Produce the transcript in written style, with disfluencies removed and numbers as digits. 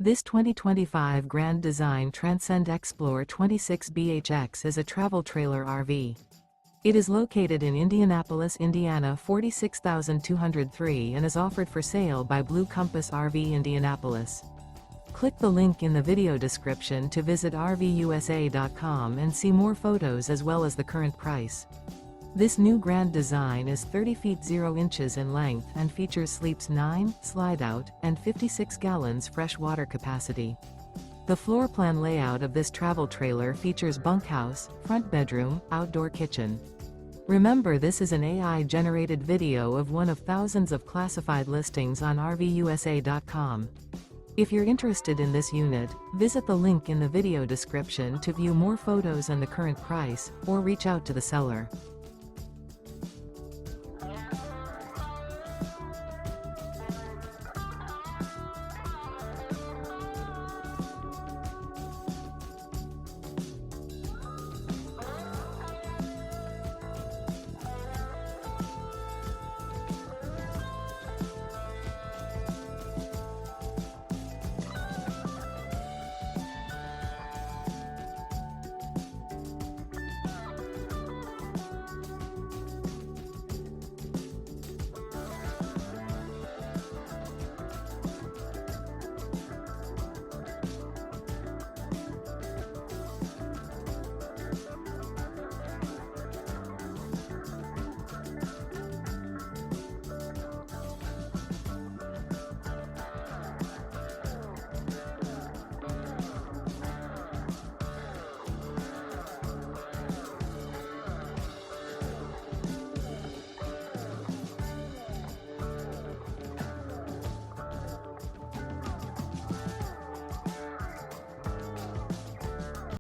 This 2025 Grand Design Transcend Xplor 26BHX is a travel trailer RV. It is located in Indianapolis, Indiana 46203 and is offered for sale by Blue Compass RV Indianapolis. Click the link in the video description to visit RVUSA.com and see more photos as well as the current price. This new Grand Design is 30 feet 0 inches in length and features sleeps 9, Slideout, and 56 gallons fresh water capacity. The floor plan layout of this travel trailer features bunkhouse, front bedroom, outdoor kitchen. Remember, this is an AI-generated video of one of thousands of classified listings on RVUSA.com. If you're interested in this unit, visit the link in the video description to view more photos and the current price, or reach out to the seller.